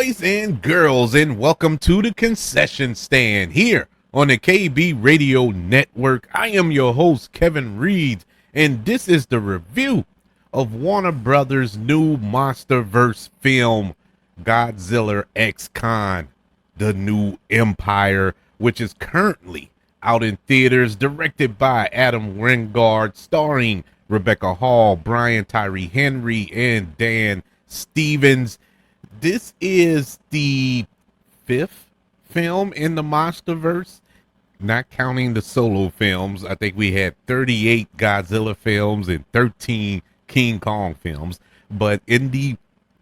boys and girls, and welcome to the concession stand here on the KB Radio Network. I am your host, Kevin Reed, and this is the review of Warner Brothers' new Monsterverse film, Godzilla X Kong, The New Empire, which is currently out in theaters, directed by Adam Wingard, starring Rebecca Hall, Brian Tyree Henry, and Dan Stevens. This is the fifth film in the Monsterverse, not counting the solo films. I think we had 38 Godzilla films and 13 King Kong films. But in the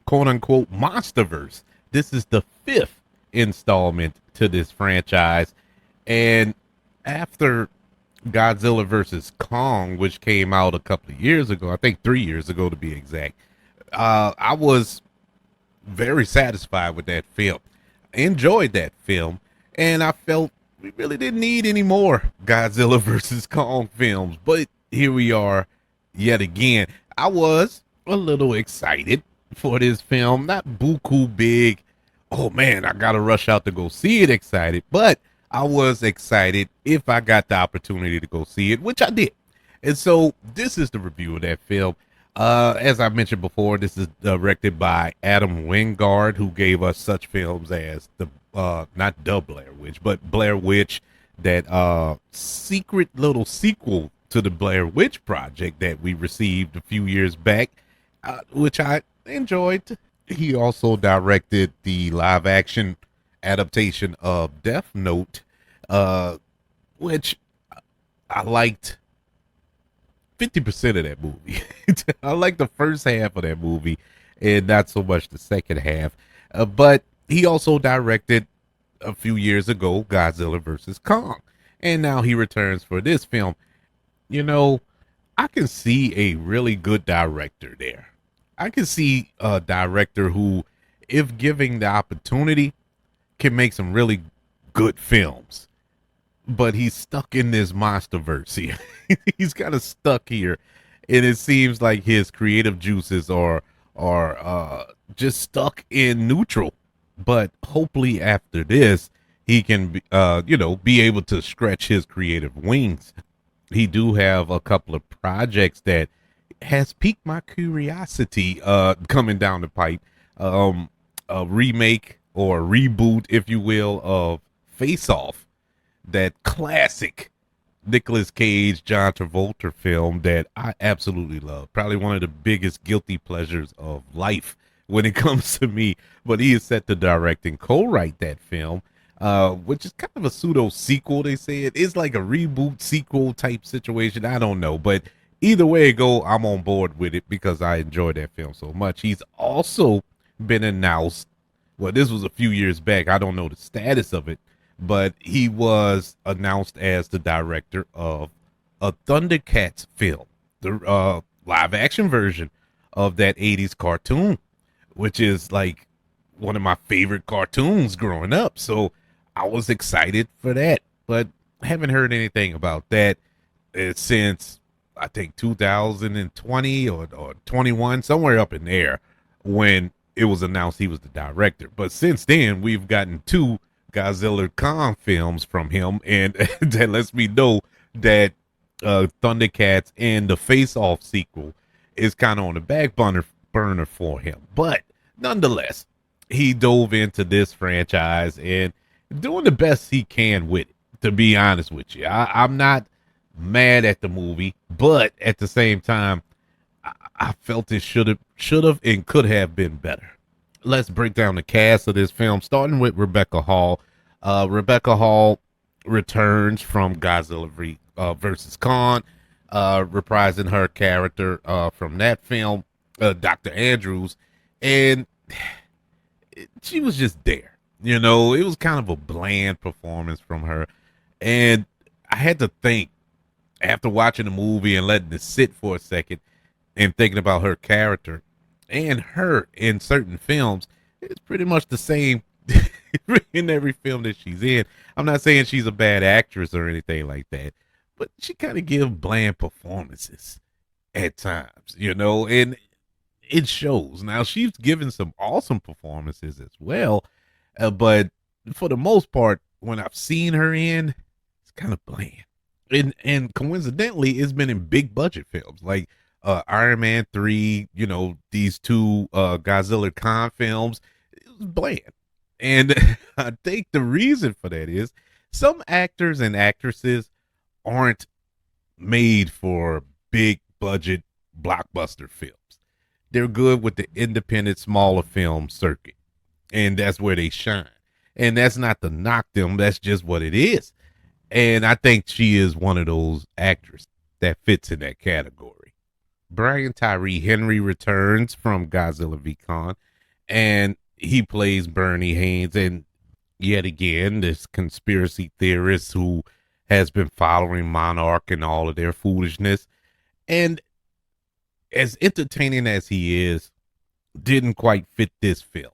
quote-unquote Monsterverse, this is the fifth installment to this franchise. And after Godzilla vs. Kong, which came out a couple of years ago, I think 3 years ago to be exact, I was very satisfied with that film. I enjoyed that film, and I felt we really didn't need any more Godzilla vs. Kong films. But here we are yet again. I was a little excited for this film, not buku big, oh man, I gotta rush out to go see it excited, but I was excited if I got the opportunity to go see it, which I did. And so this is the review of that film. As I mentioned before, this is directed by Adam Wingard, who gave us such films as the not the Blair Witch, but Blair Witch, that secret little sequel to the Blair Witch Project that we received a few years back, which I enjoyed. He also directed the live action adaptation of Death Note, which I liked 50% of that movie. I like the first half of that movie and not so much the second half. But he also directed a few years ago Godzilla vs. Kong. And now he returns for this film. You know, I can see a really good director there. I can see a director who, if giving the opportunity, can make some really good films. But he's stuck in this Monsterverse here. He's kind of stuck here, and it seems like his creative juices are just stuck in neutral. But hopefully after this, he can be able to stretch his creative wings. He do have a couple of projects that has piqued my curiosity coming down the pipe. A remake or reboot, if you will, of Face Off, that classic Nicolas Cage, John Travolta film that I absolutely love. Probably one of the biggest guilty pleasures of life when it comes to me. But he is set to direct and co-write that film, which is kind of a pseudo sequel. They say it is like a reboot sequel type situation. I don't know, but either way it go, I'm on board with it because I enjoyed that film so much. He's also been announced. Well, this was a few years back. I don't know the status of it, but he was announced as the director of a Thundercats film, the live action version of that 80s cartoon, which is like one of my favorite cartoons growing up. So I was excited for that, but haven't heard anything about that since I think 2020 or 21, somewhere up in there, when it was announced he was the director. But since then, we've gotten two Godzilla Kong films from him, and that lets me know that Thundercats and the Face Off sequel is kind of on the back burner for him. But nonetheless, he dove into this franchise and doing the best he can with it, to be honest with you. I'm not mad at the movie, but at the same time, I felt it should have and could have been better. Let's break down the cast of this film, starting with Rebecca Hall. Rebecca Hall returns from Godzilla versus Kong, reprising her character from that film, Dr. Andrews, and she was just there. You know, it was kind of a bland performance from her, and I had to think after watching the movie and letting it sit for a second and thinking about her character and her in certain films, it's pretty much the same in every film that she's in. I'm not saying she's a bad actress or anything like that, but she kind of gives bland performances at times, you know, and it shows. Now she's given some awesome performances as well, but for the most part, when I've seen her in, it's kind of bland. And coincidentally, it's been in big budget films like Iron Man 3. You know, these two Godzilla Khan films. It was bland, and I think the reason for that is some actors and actresses aren't made for big budget blockbuster films. They're good with the independent smaller film circuit, and that's where they shine. And that's not to knock them, that's just what it is. And I think she is one of those actresses that fits in that category. Brian Tyree Henry returns from Godzilla v Kong, and he plays Bernie Haynes. And yet again, this conspiracy theorist who has been following Monarch and all of their foolishness. And as entertaining as he is, didn't quite fit this film.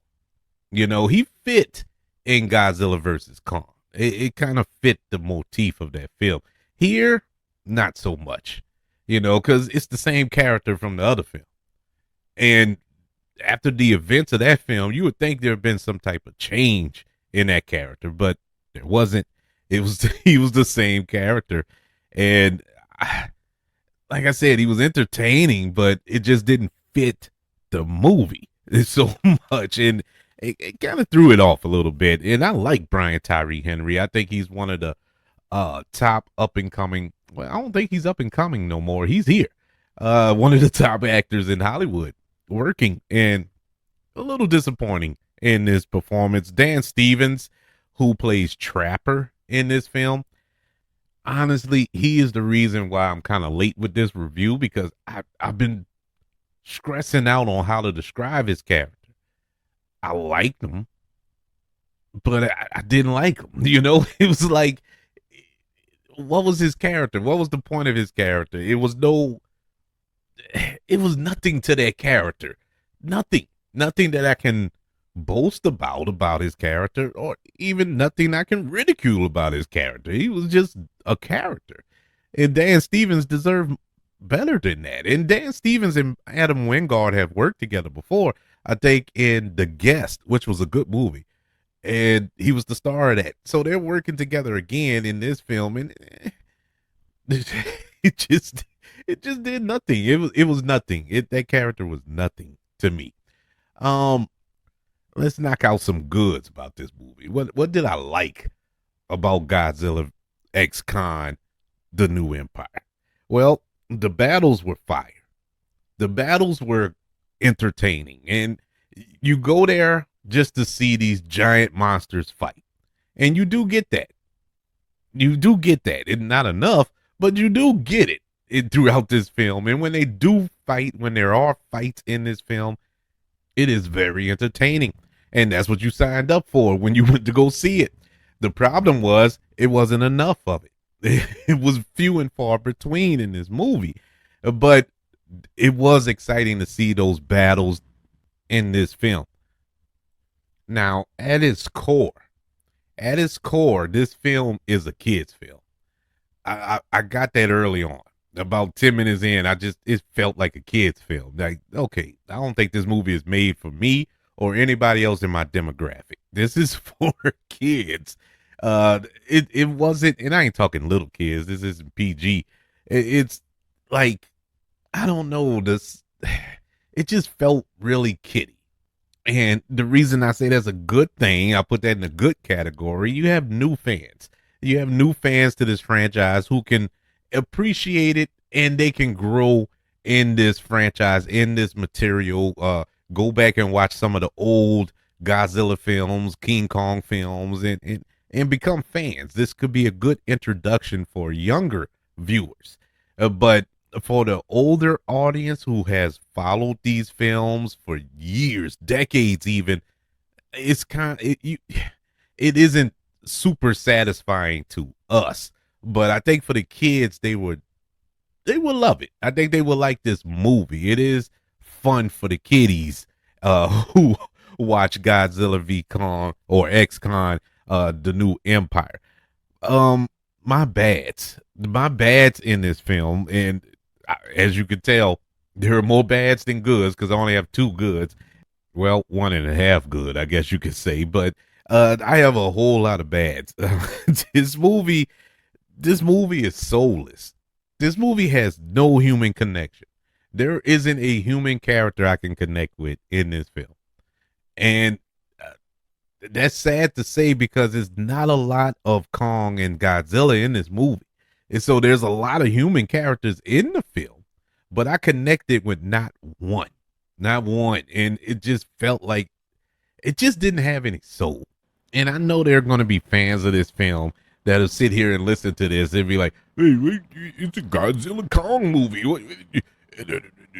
You know, he fit in Godzilla versus Kong. It kind of fit the motif of that film. Here, not so much. You know, because it's the same character from the other film. And after the events of that film, you would think there had been some type of change in that character, but there wasn't. It was he was the same character, and like I said, he was entertaining, but it just didn't fit the movie so much, and it kind of threw it off a little bit. And I like Brian Tyree Henry. I think he's one of the top up and coming. Well, I don't think he's up and coming no more. He's here, one of the top actors in Hollywood, working, and a little disappointing in this performance. Dan Stevens, who plays Trapper in this film, honestly, he is the reason why I'm kind of late with this review, because I've been stressing out on how to describe his character. I liked him, but I didn't like him. You know, it was like, what was his character? What was the point of his character? It was nothing to that character. Nothing that I can boast about his character, or even nothing I can ridicule about his character. He was just a character. And Dan Stevens deserved better than that. And Dan Stevens and Adam Wingard have worked together before, I think in The Guest, which was a good movie. And he was the star of that. So they're working together again in this film, and it just did nothing. It was nothing. That character was nothing to me. Um let's knock out some goods about this movie. What did I like about Godzilla X Khan, The New Empire? Well, the battles were fire. The battles were entertaining, and you go there just to see these giant monsters fight. And you do get that. You do get that. And not enough, but you do get it throughout this film. And when they do fight, when there are fights in this film, it is very entertaining. And that's what you signed up for when you went to go see it. The problem was it wasn't enough of it. It was few and far between in this movie. But it was exciting to see those battles in this film. Now, at its core, this film is a kid's film. I got that early on. About 10 minutes in, it felt like a kid's film. Like, okay, I don't think this movie is made for me or anybody else in my demographic. This is for kids. It wasn't, and I ain't talking little kids. This isn't PG. It's like, I don't know, this. It just felt really kiddie. And the reason I say that's a good thing, I put that in the good category. You have new fans. You have new fans to this franchise who can appreciate it, and they can grow in this franchise, in this material. Go back and watch some of the old Godzilla films, King Kong films, and become fans. This could be a good introduction for younger viewers. But for the older audience who has followed these films for years, decades even, it's it isn't super satisfying to us. But I think for the kids, they would love it. I think they would like this movie. It is fun for the kiddies who watch Godzilla v Kong or X Kong, The New Empire. My bads in this film, and as you can tell, There are more bads than goods because I only have two goods. Well, one and a half good, I guess you could say. But I have a whole lot of bads. this movie, this movie is soulless. This movie has no human connection. There isn't a human character I can connect with in this film, and that's sad to say because there's not a lot of Kong and Godzilla in this movie. And so there's a lot of human characters in the film, but I connected with not one. Not one. And it just felt like it just didn't have any soul. And I know there are going to be fans of this film that'll sit here and listen to this and be like, hey, wait, it's a Godzilla Kong movie.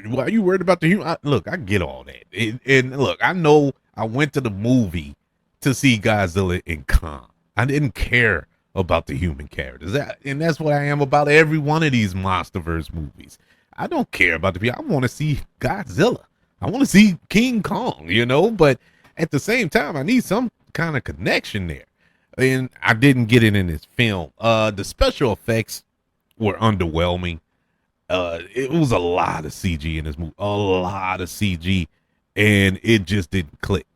Why are you worried about the human? Look, I get all that. And look, I know I went to the movie to see Godzilla and Kong. I didn't care about the human characters. And that's what I am about every one of these Monsterverse movies. I don't care about the people. I want to see Godzilla. I want to see King Kong, but at the same time, I need some kind of connection there. And I didn't get it in this film. The special effects were underwhelming. It was a lot of CG in this movie, a lot of CG, and it just didn't click.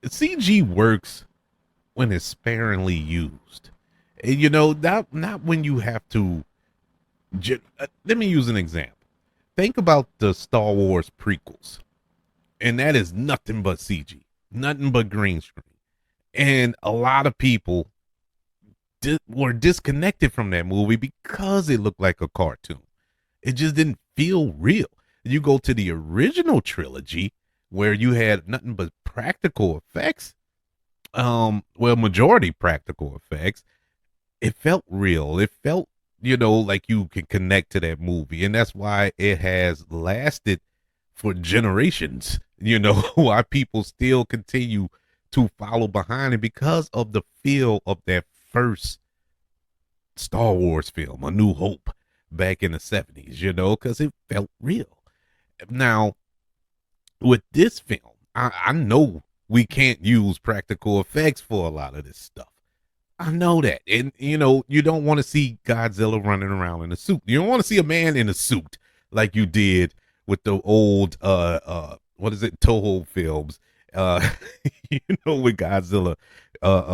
CG works when it's sparingly used. And, not when you have to. Let me use an example. Think about the Star Wars prequels, and that is nothing but CG, nothing but green screen. And a lot of people were disconnected from that movie because it looked like a cartoon. It just didn't feel real. You go to the original trilogy where you had nothing but practical effects, majority practical effects. It felt real. It felt, like you can connect to that movie. And that's why it has lasted for generations, why people still continue to follow behind it because of the feel of that first Star Wars film, A New Hope, back in the 70s, because it felt real. Now, with this film, I know we can't use practical effects for a lot of this stuff. I know that. And, you don't want to see Godzilla running around in a suit. You don't want to see a man in a suit like you did with the old, what is it, Toho films, with Godzilla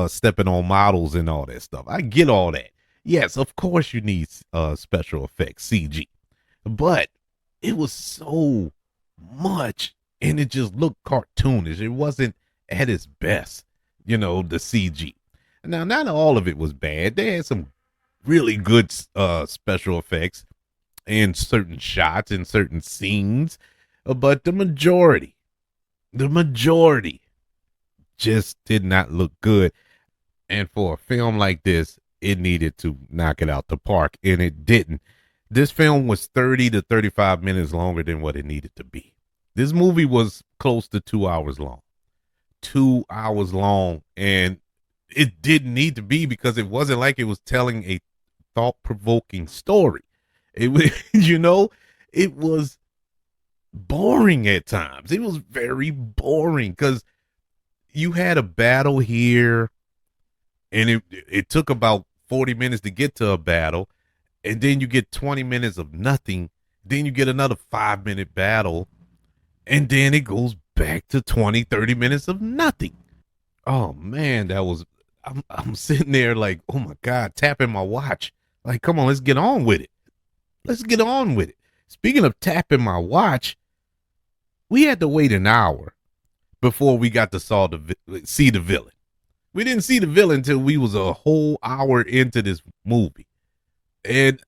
stepping on models and all that stuff. I get all that. Yes, of course you need special effects, CG. But it was so much, and it just looked cartoonish. It wasn't at its best, the CG. Now, not all of it was bad. They had some really good special effects in certain shots and certain scenes, but the majority just did not look good. And for a film like this, it needed to knock it out the park, and it didn't. This film was 30 to 35 minutes longer than what it needed to be. This movie was close to 2 hours long. 2 hours long, and it didn't need to be because it wasn't like it was telling a thought-provoking story. It was, it was boring at times. It was very boring because you had a battle here, and it took about 40 minutes to get to a battle, and then you get 20 minutes of nothing. Then you get another 5-minute battle, and then it goes back to 20, 30 minutes of nothing. Oh man, I'm sitting there like, oh my God, tapping my watch. Like, come on, let's get on with it. Let's get on with it. Speaking of tapping my watch, we had to wait an hour before we got to see the villain. We didn't see the villain until we was a whole hour into this movie. And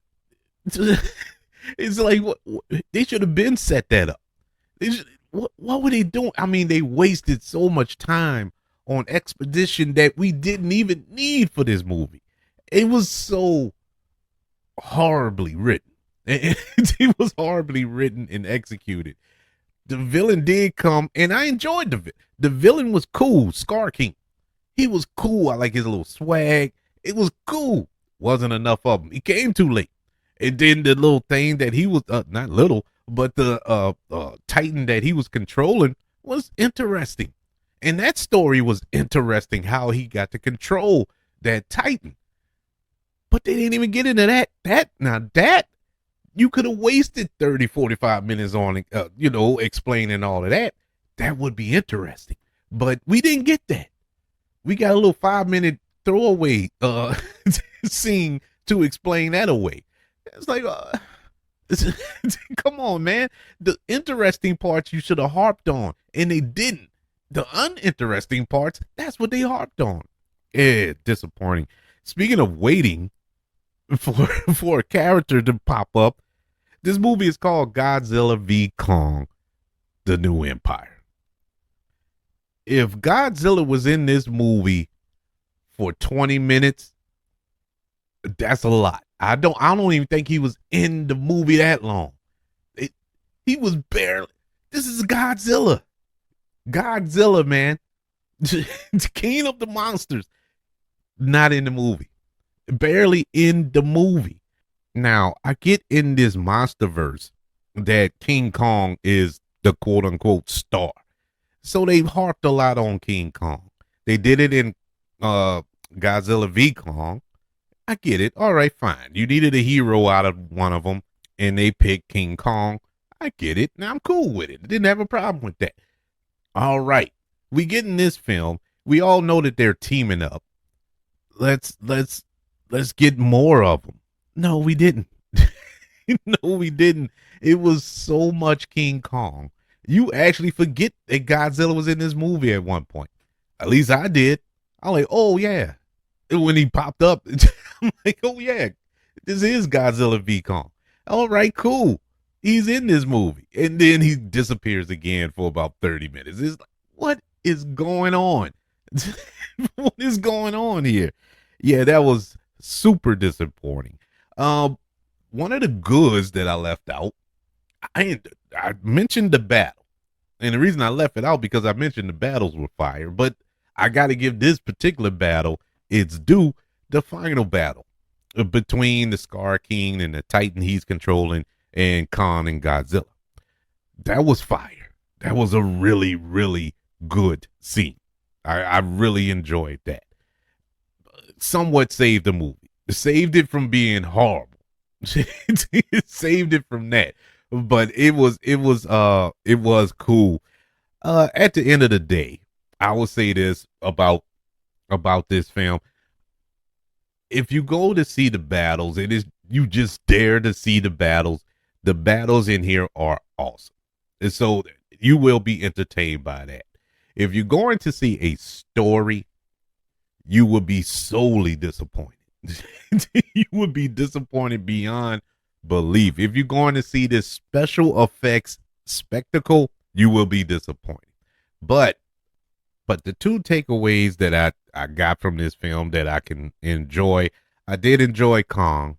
it's like, they should have been set that up. What were they doing? I mean, they wasted so much time on exposition that we didn't even need for this movie. It was so horribly written. It was horribly written and executed. The villain did come, and I enjoyed the villain was cool. Scar King, he was cool. I like his little swag. It was cool. Wasn't enough of him. He came too late. And then the little thing that he was not little, but the Titan that he was controlling was interesting. And that story was interesting, how he got to control that Titan. But they didn't even get into that. You could have wasted 30, 45 minutes on, explaining all of that. That would be interesting. But we didn't get that. We got a little 5-minute throwaway scene to explain that away. It's like, come on, man. The interesting parts you should have harped on, and they didn't. The uninteresting parts, that's what they harped on. Yeah, disappointing. Speaking of waiting for a character to pop up, this movie is called Godzilla v. Kong, The New Empire. If Godzilla was in this movie for 20 minutes, that's a lot. I don't even think he was in the movie that long. He was barely. This is Godzilla. Godzilla, man. King of the monsters. Not in the movie. Barely in the movie. Now, I get in this Monsterverse that King Kong is the quote unquote star. So they've harped a lot on King Kong. They did it in Godzilla v. Kong. I get it. All right, fine. You needed a hero out of one of them, and they picked King Kong. I get it. Now I'm cool with it. I didn't have a problem with that. All right. We get in this film. We all know that they're teaming up. Let's get more of them. No, we didn't. No, we didn't. It was so much King Kong. You actually forget that Godzilla was in this movie at one point. At least I did. I'm like, oh yeah. When he popped up, I'm like, oh yeah, this is Godzilla v. Kong. All right, cool. He's in this movie. And then he disappears again for about 30 minutes. It's like, what is going on? What is going on here? Yeah, that was super disappointing. One of the goods that I left out, I mentioned the battle. And the reason I left it out because I mentioned the battles were fire, but I got to give this particular battle its due. The final battle between the Scar King and the Titan he's controlling and Kong and Godzilla. That was fire. That was a really, really good scene. I really enjoyed that. Somewhat saved the movie. Saved it from being horrible. It saved it from that. But it was cool. At the end of the day, I will say this about this film. If you go to see the battles, you just dare to see the battles. The battles in here are awesome. And so you will be entertained by that. If you're going to see a story, you will be solely disappointed. You would be disappointed beyond belief. If you're going to see this special effects spectacle, you will be disappointed. But the two takeaways that I got from this film that I can enjoy, I did enjoy Kong.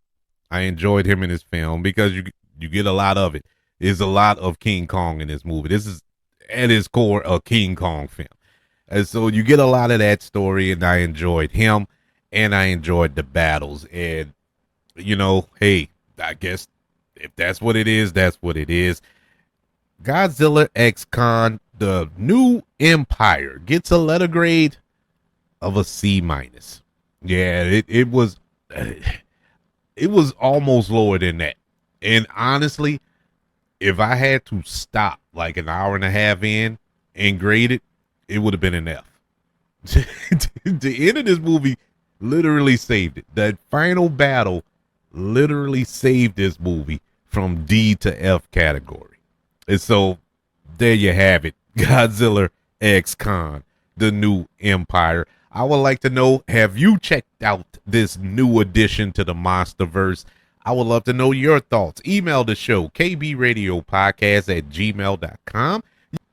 I enjoyed him in this film because you get a lot of it. There's a lot of King Kong in this movie. This is at its core a King Kong film. And so you get a lot of that story, and I enjoyed him, and I enjoyed the battles. And, hey, I guess if that's what it is, that's what it is. Godzilla x Kong, The New Empire, gets a letter grade of a C-. Yeah, it was almost lower than that. And honestly, if I had to stop like an hour and a half in and grade it, it would have been an F. The end of this movie literally saved it. That final battle literally saved this movie from D to F category. And so there you have it. Godzilla x Kong, The New Empire. I would like to know, have you checked out this new addition to the Monsterverse? I would love to know your thoughts. Email the show, kbradiopodcast@gmail.com.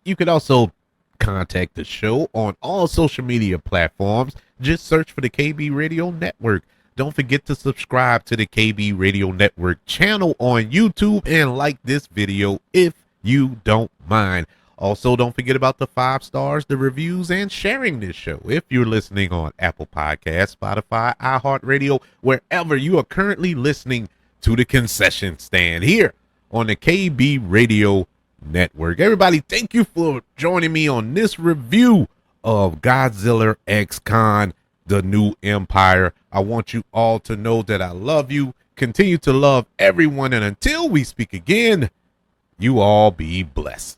You could also contact the show on all social media platforms. Just search for the KB Radio Network. Don't forget to subscribe to the KB Radio Network channel on YouTube and like this video if you don't mind. Also, don't forget about the 5 stars, the reviews, and sharing this show. If you're listening on Apple Podcasts, Spotify, iHeartRadio, wherever you are currently listening to the concession stand here on the KB Radio Network. Everybody, thank you for joining me on this review of Godzilla x Kong, the new empire. I want you all to know that I love you. Continue to love everyone. And until we speak again, you all be blessed.